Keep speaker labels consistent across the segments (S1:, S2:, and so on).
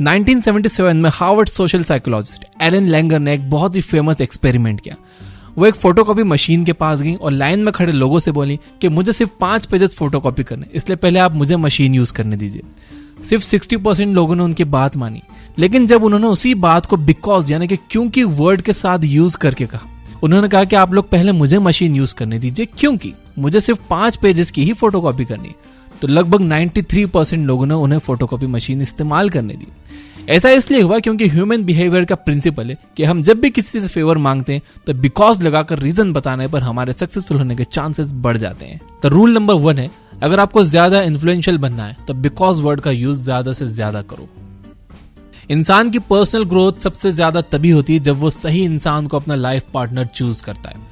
S1: 1977 में Harvard social psychologist Ellen Langer ने एक बहुत ही फेमस एक्सपेरिमेंट किया। वो एक फोटोकॉपी मशीन के पास गई और लाइन में खड़े लोगों से बोली कि मुझे सिर्फ 5 पेजेस फोटोकॉपी करने, इसलिए पहले आप मुझे मशीन यूज करने दीजिए। सिर्फ 60% लोगों ने उनकी बात मानी, लेकिन जब उन्होंने उसी बात को बिकॉज यानी कि क्योंकि वर्ड के साथ यूज करके कहा, उन्होंने कहा कि आप लोग पहले मुझे मशीन यूज करने दीजिए क्योंकि मुझे सिर्फ 5 पेजेस की ही फोटोकॉपी करनी, तो लगभग 93% लोगों ने उन्हें फोटोकॉपी मशीन इस्तेमाल करने दी। ऐसा इसलिए हुआ क्योंकि ह्यूमन बिहेवियर का प्रिंसिपल है कि हम जब भी किसी से फेवर मांगते हैं तो बिकॉज लगाकर रीजन बताने पर हमारे सक्सेसफुल होने के चांसेस बढ़ जाते हैं। तो रूल नंबर 1 है, अगर आपको ज्यादा इन्फ्लुएंशियल बनना है तो बिकॉज वर्ड का यूज ज्यादा से ज्यादा करो। इंसान की पर्सनल ग्रोथ सबसे ज्यादा तभी होती है जब वो सही इंसान को अपना लाइफ पार्टनर चूज करता है।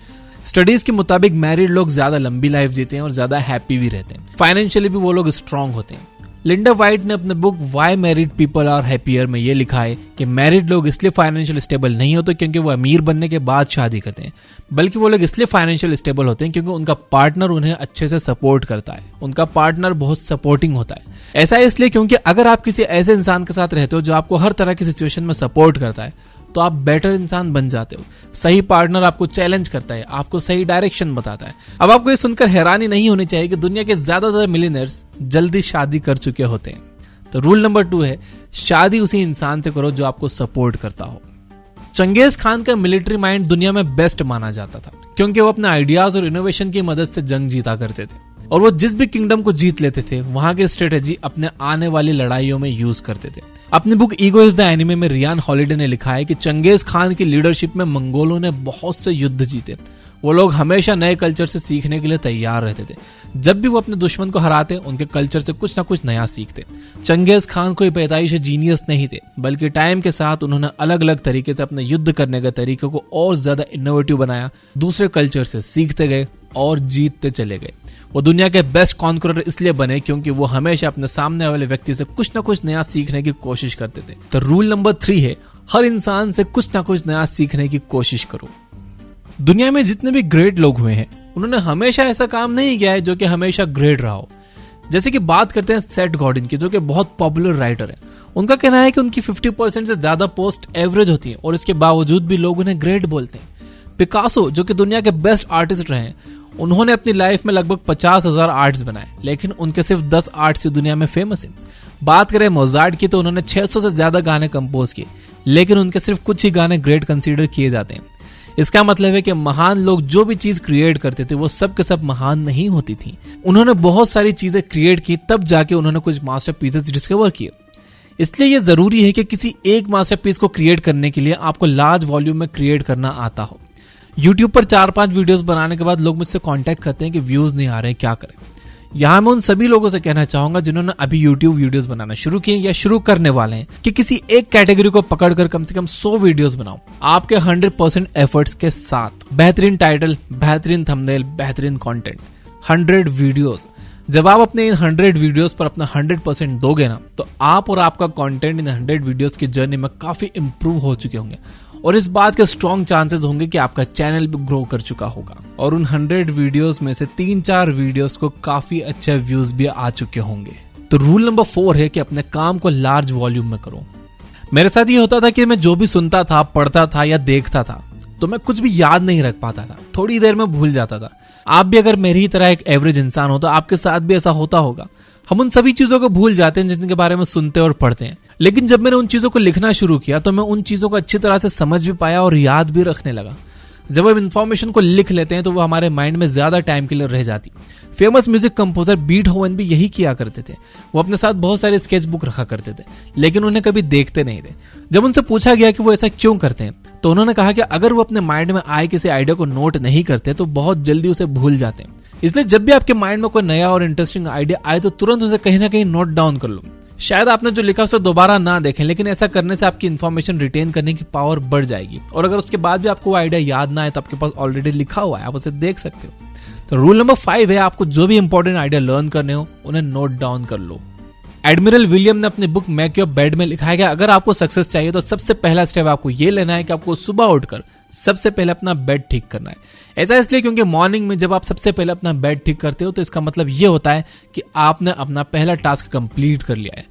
S1: स्टडीज के मुताबिक मैरिड लोग ज्यादा लंबी लाइफ जीते हैं और ज्यादा हैप्पी भी रहते हैं। फाइनेंशियली भी वो लोग स्ट्रांग होते हैं। लिंडा वाइट ने अपने book why married people are happier में ये लिखा है कि मैरिड लोग इसलिए फाइनेंशियल स्टेबल नहीं होते क्योंकि वो अमीर बनने के बाद शादी करते हैं, बल्कि वो लोग इसलिए फाइनेंशियल स्टेबल होते हैं क्योंकि उनका पार्टनर उन्हें अच्छे से सपोर्ट करता है, उनका पार्टनर बहुत सपोर्टिंग होता है। ऐसा इसलिए क्योंकि अगर आप किसी ऐसे इंसान के साथ रहते हो जो आपको हर तरह की सिचुएशन में सपोर्ट करता है तो आप बेटर इंसान बन जाते हो। सही पार्टनर आपको चैलेंज करता है, आपको सही डायरेक्शन बताता है। अब आपको ये सुनकर हैरानी नहीं होनी चाहिए कि दुनिया के ज्यादातर मिलियनर्स जल्दी शादी कर चुके होते हैं। तो रूल नंबर 2 है, शादी उसी इंसान से करो जो आपको सपोर्ट करता हो। चंगेज खान का मिलिट्री माइंड दुनिया में बेस्ट माना जाता था क्योंकि वो अपने आइडियाज और इनोवेशन की मदद से जंग जीता करते थे और वो जिस भी किंगडम को जीत लेते थे वहां की स्ट्रेटेजी अपने आने वाली लड़ाइयों में यूज करते थे। अपनी book ego is the enemy में रियान हॉलिडे ने लिखा है कि चंगेज खान की लीडरशिप में मंगोलों ने बहुत से युद्ध जीते। वो लोग हमेशा नए कल्चर से सीखने के लिए तैयार रहते थे। जब भी वो अपने दुश्मन को हराते उनके कल्चर से कुछ ना कुछ नया सीखते। चंगेज खान कोई पैदाइश जीनियस नहीं थे, बल्कि टाइम के साथ उन्होंने अलग अलग तरीके से अपने युद्ध करने के तरीके को और ज्यादा इनोवेटिव बनाया, दूसरे कल्चर से सीखते गए और जीतते चले गए। वो दुनिया के बेस्ट कॉन्करर इसलिए बने क्योंकि वो हमेशा अपने सामने वाले व्यक्ति से कुछ ना कुछ नया सीखने की कोशिश करते थे। तो रूल नंबर 3 है, हर इंसान से कुछ ना कुछ नया सीखने की कोशिश करो। दुनिया में जितने भी ग्रेट लोग हुए हैं उन्होंने हमेशा ऐसा काम नहीं किया है जो कि हमेशा ग्रेट रहा हो। जैसे कि बात करते हैं सेथ गॉर्डन की, जो कि बहुत पॉपुलर राइटर है। उनका कहना है कि उनकी 50% से ज्यादा पोस्ट एवरेज होती है और इसके बावजूद भी लोग उन्हें ग्रेट बोलते हैं। पिकासो, जो कि दुनिया के बेस्ट आर्टिस्ट रहे हैं, उन्होंने अपनी लाइफ में लगभग 50,000 आर्ट्स बनाए, लेकिन उनके सिर्फ 10 आर्ट्स दुनिया में फेमस है। बात करें मोजार्ट की तो उन्होंने 600 से ज्यादा गाने कंपोज किए, लेकिन उनके सिर्फ कुछ ही गाने ग्रेट कंसीडर किए जाते हैं। इसका मतलब है कि महान लोग जो भी चीज क्रिएट करते थे वो सब के सब महान नहीं होती थी। उन्होंने बहुत सारी चीजें क्रिएट की, तब जाके उन्होंने कुछ मास्टरपीसेस डिस्कवर किए। इसलिए यह जरूरी है कि किसी एक मास्टरपीस को क्रिएट करने के लिए आपको लार्ज वॉल्यूम में क्रिएट करना आता हो। YouTube पर 4-5 वीडियोस बनाने के बाद लोग मुझसे कांटेक्ट करते हैं कि व्यूज नहीं आ रहे हैं, क्या करें। यहाँ मैं उन सभी लोगों से कहना चाहूंगा जिन्होंने अभी YouTube वीडियोस बनाना शुरू किए या शुरू करने वाले हैं कि किसी एक कैटेगरी को पकड़कर कम से कम 100 वीडियोस बनाओ आपके 100% एफर्ट्स के साथ। बेहतरीन टाइटल, बेहतरीन थंबनेल, बेहतरीन कंटेंट, 100 वीडियोस। जब आप अपने इन 100 वीडियोस पर अपना 100% दोगे ना, तो आप और आपका कंटेंट इन 100 वीडियोस की जर्नी में काफी इंप्रूव हो चुके होंगे और इस बात के स्ट्रॉन्ग चांसेस होंगे कि आपका चैनल भी ग्रो कर चुका होगा और उन 100 वीडियोस में से 3-4 वीडियोस को काफी अच्छे व्यूज भी आ चुके होंगे। तो रूल नंबर 4 है कि अपने काम को लार्ज वॉल्यूम में करो। मेरे साथ ये होता था कि मैं जो भी सुनता था, पढ़ता था या देखता था तो मैं कुछ भी याद नहीं रख पाता था, थोड़ी देर में भूल जाता था। आप भी अगर मेरी तरह एक एवरेज इंसान हो तो आपके साथ भी ऐसा होता होगा। हम उन सभी चीजों को भूल जाते हैं जिनके बारे में सुनते और पढ़ते हैं, लेकिन जब मैंने उन चीजों को लिखना शुरू किया तो मैं उन चीजों को अच्छी तरह से समझ भी पाया और याद भी रखने लगा। जब हम इन्फॉर्मेशन को लिख लेते हैं तो वो हमारे माइंड में ज्यादा टाइम के लिए रह जाती। फेमस म्यूजिक कंपोजर बीटहोवन भी यही किया करते थे। वो अपने साथ बहुत सारे स्केच बुक रखा करते थे, लेकिन उन्हें कभी देखते नहीं थे। जब उनसे पूछा गया कि वो ऐसा क्यों करते हैं तो उन्होंने कहा कि अगर वो अपने माइंड में आए किसी आइडिया को नोट नहीं करते तो बहुत जल्दी उसे भूल जाते हैं। इसलिए जब भी आपके माइंड में कोई नया और इंटरेस्टिंग आइडिया आए तो तुरंत उसे कहीं ना कहीं नोट डाउन कर लो। शायद आपने जो लिखा उसे दोबारा ना देखें, लेकिन ऐसा करने से आपकी इन्फॉर्मेशन रिटेन करने की पावर बढ़ जाएगी और अगर उसके बाद भी आपको वो आइडिया याद ना आए तो आपके पास ऑलरेडी लिखा हुआ है, आप उसे देख सकते हो। तो रूल नंबर 5 है, आपको जो भी इंपॉर्टेंट आइडिया लर्न करने हो उन्हें नोट डाउन कर लो। एडमिरल विलियम ने अपनी बुक मेक योर बेड में लिखा है कि अगर आपको सक्सेस चाहिए तो सबसे पहला स्टेप आपको ये लेना है कि आपको सुबह उठकर सबसे पहले अपना बेड ठीक करना है। ऐसा इसलिए क्योंकि मॉर्निंग में जब आप सबसे पहले अपना बेड ठीक करते हो तो इसका मतलब ये होता है कि आपने अपना पहला टास्क कंप्लीट कर लिया है।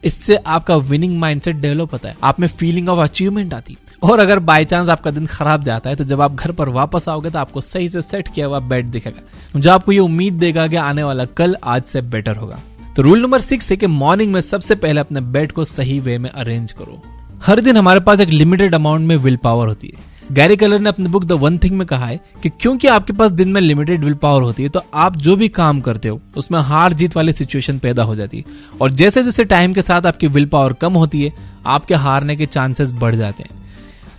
S1: इससे आपका विनिंग माइंडसेट डेवलप होता है, आप में फीलिंग ऑफ अचीवमेंट आती है। और अगर बाय चांस आपका दिन खराब जाता है तो जब आप घर पर वापस आओगे तो आपको सही से सेट किया हुआ बेड दिखेगा, जो आपको ये उम्मीद देगा कि आने वाला कल आज से बेटर होगा। तो रूल नंबर 6 है कि मॉर्निंग में सबसे पहले अपने बेड को सही वे में अरेंज करो। हर दिन हमारे पास एक लिमिटेड अमाउंट में विल पावर होती है। गैरी केलर ने अपने बुक द वन थिंग में कहा है कि क्योंकि आपके पास दिन में लिमिटेड विल पावर होती है तो आप जो भी काम करते हो उसमें हार जीत वाली सिचुएशन पैदा हो जाती है, और जैसे जैसे टाइम के साथ आपकी विल पावर कम होती है आपके हारने के चांसेस बढ़ जाते हैं।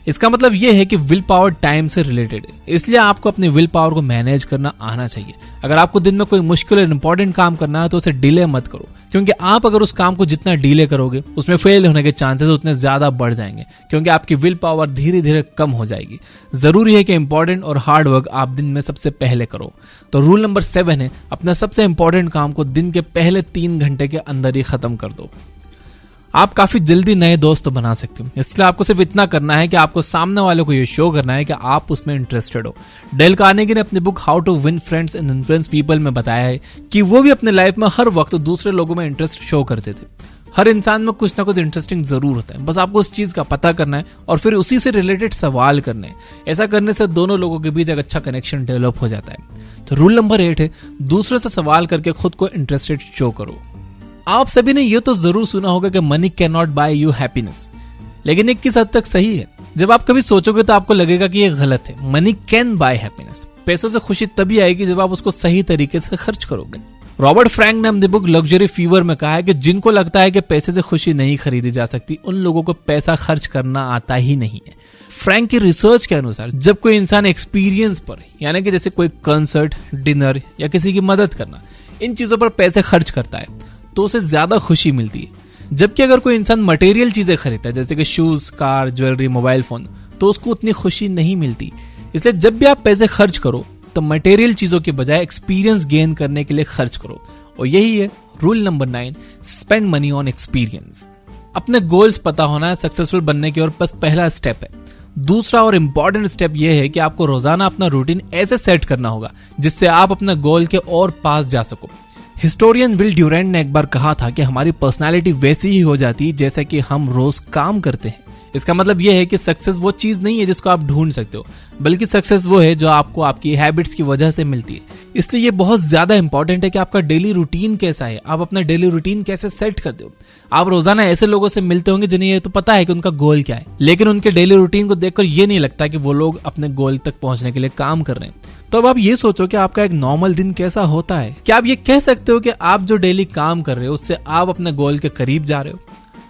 S1: इसका मतलब यह है कि विल पावर टाइम से रिलेटेड है, इसलिए आपको अपनी विल पावर को मैनेज करना आना चाहिए। अगर आपको दिन में कोई मुश्किल और इंपॉर्टेंट काम करना है तो उसे डिले मत करो, क्योंकि आप अगर उस काम को जितना डिले करोगे उसमें फेल होने के चांसेस उतने ज्यादा बढ़ जाएंगे, क्योंकि आपकी विल पावर धीरे धीरे कम हो जाएगी। जरूरी है कि इंपॉर्टेंट और हार्ड वर्क आप दिन में सबसे पहले करो। तो रूल नंबर 7 है अपना सबसे इंपॉर्टेंट काम को दिन के पहले 3 घंटे के अंदर ही खत्म कर दो। आप काफी जल्दी नए दोस्त बना सकते हो, इसलिए आपको सिर्फ इतना करना है कि आपको सामने वाले को ये शो करना है कि आप उसमें इंटरेस्टेड हो। डेल कार्नेगी ने अपनी book how to win friends and influence people में बताया है कि वो भी अपने लाइफ में हर वक्त दूसरे लोगों में इंटरेस्ट शो करते थे। हर इंसान में कुछ ना कुछ इंटरेस्टिंग जरूर होता है, बस आपको उस चीज का पता करना है और फिर उसी से रिलेटेड सवाल करने हैं। ऐसा करने से दोनों लोगों के बीच एक अच्छा कनेक्शन डेवलप हो जाता है। तो रूल नंबर 8 है दूसरे से सवाल करके खुद को इंटरेस्टेड शो करो। आप सभी ने यह तो जरूर सुना होगा कि money can not buy you happiness, लेकिन एक किस हद तक सही है। जब आप कभी सोचोगे तो आपको लगेगा कि यह गलत है। मनी कैन बाय हैप्पीनेस, पैसों से खुशी तभी आएगी जब आप उसको सही तरीके से खर्च करोगे। रॉबर्ट फ्रैंक ने अपनी बुक लग्जरी फीवर में कहा है कि जिनको लगता है कि पैसे से खुशी नहीं खरीदी जा सकती उन लोगों को पैसा खर्च करना आता ही नहीं है। फ्रैंक की रिसर्च के अनुसार जब कोई इंसान एक्सपीरियंस पर, यानी कि जैसे कोई कंसर्ट, डिनर या किसी की मदद करना, इन चीजों पर पैसे खर्च करता है तो उसे ज्यादा खुशी मिलती है। जबकि अगर कोई इंसान मटेरियल चीजें खरीदता है जैसे कि shoes, car, jewellery, mobile phone, तो उसको उतनी खुशी नहीं मिलती। इसलिए जब भी आप पैसे खर्च करो तो मटेरियल चीजों के बजाय एक्सपीरियंस गेन करने के लिए खर्च करो। और यही है rule number 9, spend money on experience. अपने गोल्स पता होना है सक्सेसफुल बनने की ओर बस पहला स्टेप है। दूसरा और इंपॉर्टेंट स्टेप यह है कि आपको रोजाना अपना रूटीन ऐसे सेट करना होगा जिससे आप अपने गोल के और पास जा सको। हिस्टोरियन विल ड्यूरेंट ने एक बार कहा था कि हमारी पर्सनालिटी वैसी ही हो जाती है जैसे कि हम रोज काम करते हैं। इसका मतलब यह है कि सक्सेस वो चीज नहीं है जिसको आप ढूंढ सकते हो, बल्कि सक्सेस वो है जो आपको आपकी हैबिट्स की वजह से मिलती है। इसलिए ये बहुत ज्यादा इंपॉर्टेंट है कि आपका डेली रूटीन कैसा है, आप अपना डेली रूटीन कैसे सेट करते हो। आप रोजाना ऐसे लोगों से मिलते होंगे जिन्हें ये तो पता है कि उनका गोल क्या है, लेकिन उनके डेली रूटीन को देखकर ये नहीं लगता कि वो लोग अपने गोल तक पहुंचने के लिए काम कर रहे हैं। तो अब आप ये सोचो कि आपका एक नॉर्मल दिन कैसा होता है। क्या आप ये कह सकते हो कि आप जो डेली काम कर रहे हो उससे आप अपने गोल के करीब जा रहे हो?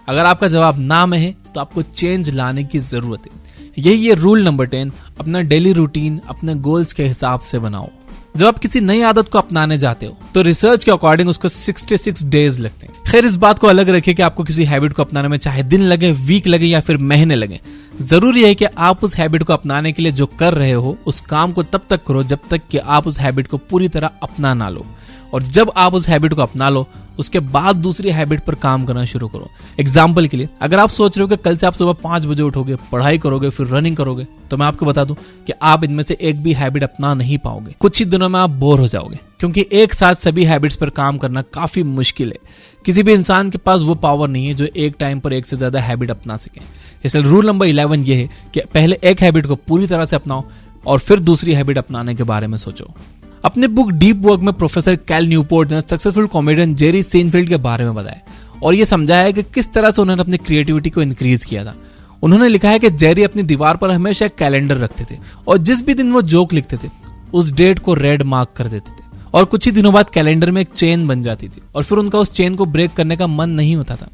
S1: अगर आपका जवाब ना में है तो आपको चेंज लाने की जरूरत है। यही है रूल नंबर 10, अपना डेली रूटीन अपने गोल्स के हिसाब से बनाओ। जब आप किसी नई आदत को अपनाने जाते हो तो रिसर्च के अकॉर्डिंग उसको 66 डेज लगते हैं। खैर, इस बात को अलग रखिए कि आपको किसी हैबिट को अपनाने में चाहे दिन लगे, वीक लगे या फिर महीने लगे, जरूरी है कि आप उस हैबिट को अपनाने के लिए जो कर रहे हो उस काम को तब तक करो जब तक कि आप उस हैबिट को पूरी तरह अपना ना लो। और जब आप उस हैबिट को अपना लो उसके बाद दूसरी हैबिट पर काम करना शुरू करो। एग्जाम्पल के लिए, अगर आप सोच रहे हो कि कल से आप सुबह 5 बजे उठोगे, पढ़ाई करोगे, फिर रनिंग करोगे, तो मैं आपको बता दूं कि आप इनमें से एक भी हैबिट अपना नहीं पाओगे। कुछ ही दिनों में आप बोर हो जाओगे, क्योंकि एक साथ सभी हैबिट्स पर काम करना काफी मुश्किल है। किसी भी इंसान के पास वो पावर नहीं है जो एक टाइम पर एक से ज्यादा हैबिट अपना सके। इसलिए रूल नंबर 11 ये है कि पहले एक हैबिट को पूरी तरह से अपनाओ और फिर दूसरी हैबिट अपनाने के बारे में सोचो। अपने बुक डीप वर्क में प्रोफेसर कैल न्यूपोर्ट ने सक्सेसफुल कॉमेडियन जेरी सेनफील्ड के बारे में बताया और ये समझाया कि किस तरह से उन्होंने अपनी क्रिएटिविटी को इंक्रीज किया था। उन्होंने लिखा है कि जेरी अपनी दीवार पर हमेशा एक कैलेंडर रखते थे और जिस भी दिन वो जोक लिखते थे उस डेट को रेड मार्क कर देते थे और कुछ ही दिनों बाद कैलेंडर में एक चेन बन जाती थी और फिर उनका उस चेन को ब्रेक करने का मन नहीं होता था।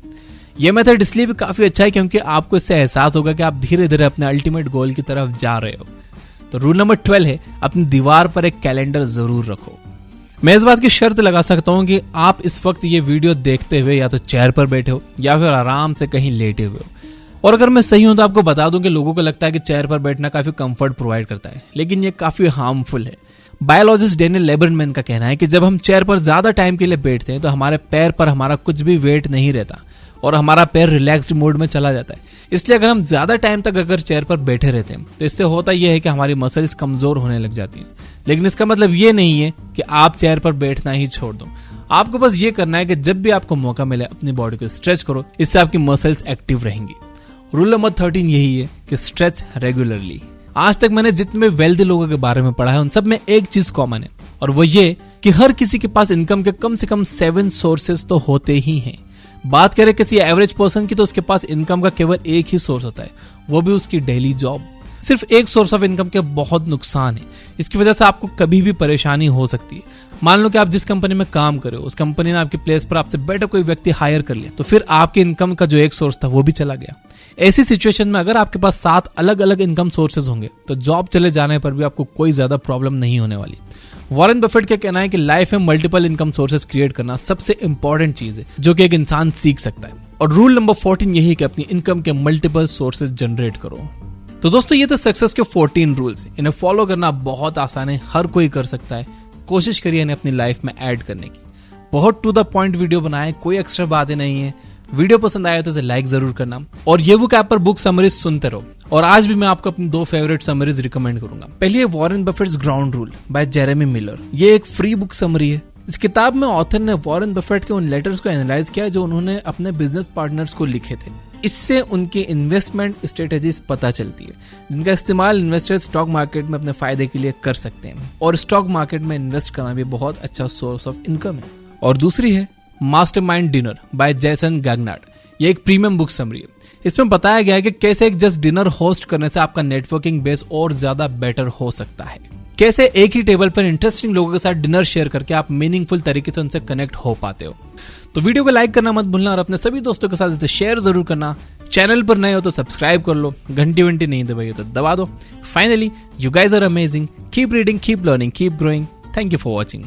S1: यह मेथड इसलिए भी काफी अच्छा है क्योंकि आपको इससे एहसास होगा कि आप धीरे धीरे अपने अल्टीमेट गोल की तरफ जा रहे हो। तो रूल नंबर 12 है अपनी दीवार पर एक कैलेंडर जरूर रखो। मैं इस बात की शर्त लगा सकता हूं कि आप इस वक्त ये वीडियो देखते हुए या तो चेयर पर बैठे हो या फिर आराम से कहीं लेटे हुए हो। और अगर मैं सही हूं तो आपको बता दूं कि लोगों को लगता है कि चेयर पर बैठना काफी कंफर्ट प्रोवाइड करता है, लेकिन ये काफी हार्मफुल है। बायोलॉजिस्ट डेनियल लेबरमैन का कहना है कि जब हम चेयर पर ज्यादा टाइम के लिए बैठते हैं तो हमारे पैर पर हमारा कुछ भी वेट नहीं रहता और हमारा पैर रिलैक्स्ड मोड में चला जाता है। इसलिए अगर हम ज्यादा टाइम तक अगर चेयर पर बैठे रहते हैं तो इससे होता यह है कि हमारी मसल्स कमजोर होने लग जाती हैं। लेकिन इसका मतलब ये नहीं है कि आप चेयर पर बैठना ही छोड़ दो। आपको बस ये करना है कि जब भी आपको मौका मिले अपनी बॉडी को स्ट्रेच करो, इससे आपकी मसल्स एक्टिव रहेंगी। रूल नंबर 13 यही है कि स्ट्रेच रेगुलरली। आज तक मैंने जितने वेल्दी लोगों के बारे में पढ़ा है उन सब में एक चीज कॉमन है, और वो ये कि हर किसी के पास इनकम के कम से कम 7 सोर्सेस तो होते ही हैं। बात करें किसी एवरेज पर्सन की तो उसके पास इनकम का केवल एक ही सोर्स होता है, वो भी उसकी डेली जॉब। सिर्फ एक सोर्स ऑफ इनकम के बहुत नुकसान है। इसकी वजह से आपको कभी भी परेशानी हो सकती है। मान लो कि आप जिस कंपनी में काम कर रहे हो उस कंपनी ने आपके प्लेस पर आपसे बेटर कोई व्यक्ति हायर कर लिया, तो फिर आपके इनकम का जो एक सोर्स था वो भी चला गया। ऐसी सिचुएशन में अगर आपके पास 7 अलग अलग इनकम सोर्सेज होंगे तो जॉब चले जाने पर भी आपको कोई ज्यादा प्रॉब्लम नहीं होने वाली। वॉरेन बफेट का कहना है कि लाइफ में मल्टीपल इनकम सोर्सेज क्रिएट करना सबसे इंपॉर्टेंट चीज है जो कि एक इंसान सीख सकता है। और रूल नंबर 14 यही है कि अपनी इनकम के मल्टीपल सोर्सेज जनरेट करो। तो दोस्तों ये तो सक्सेस के 14 रूल्स, इन्हें फॉलो करना बहुत आसान है, हर कोई कर सकता है। कोशिश करिए इन्हें अपनी लाइफ में ऐड करने की। बहुत टू द पॉइंट वीडियो बनाए, कोई एक्स्ट्रा बातें नहीं है। वीडियो पसंद आया तो इसे लाइक जरूर करना, और ये बुक ऐप पर बुक समरीज सुनते रहो। और आज भी मैं आपको अपनी 2 फेवरेट समरीज रिकमेंड करूंगा। पहली है Warren Buffett's ground rule by Jeremy Miller. ये एक फ्री बुक समरी है। इस किताब में ऑथर ने वॉरेन बफेट के उन लेटर्स को एनालाइज किया जो उन्होंने अपने बिजनेस पार्टनर्स को लिखे थे। इससे उनकी इन्वेस्टमेंट स्ट्रेटेजीज पता चलती है, जिनका इस्तेमाल इन्वेस्टर स्टॉक मार्केट में अपने फायदे के लिए कर सकते हैं। और स्टॉक मार्केट में इन्वेस्ट करना भी बहुत अच्छा सोर्स ऑफ इनकम है। और दूसरी है मास्टरमाइंड डिनर बाय जैसन गैगनार्ड। ये एक प्रीमियम बुक समरी है। इसमें बताया गया है कि कैसे एक जस्ट डिनर होस्ट करने से आपका नेटवर्किंग बेस और ज्यादा बेटर हो सकता है। कैसे एक ही टेबल पर इंटरेस्टिंग लोगों के साथ डिनर शेयर करके आप मीनिंगफुल तरीके से उनसे कनेक्ट हो पाते हो। तो वीडियो को लाइक करना मत भूलना और अपने सभी दोस्तों के साथ इसे शेयर जरूर करना। चैनल पर नए हो तो सब्सक्राइब कर लो, घंटी वंटी नहीं दबाई हो तो दबा दो। Finally, you guys are amazing. Keep reading, keep learning, keep growing. Thank you for watching.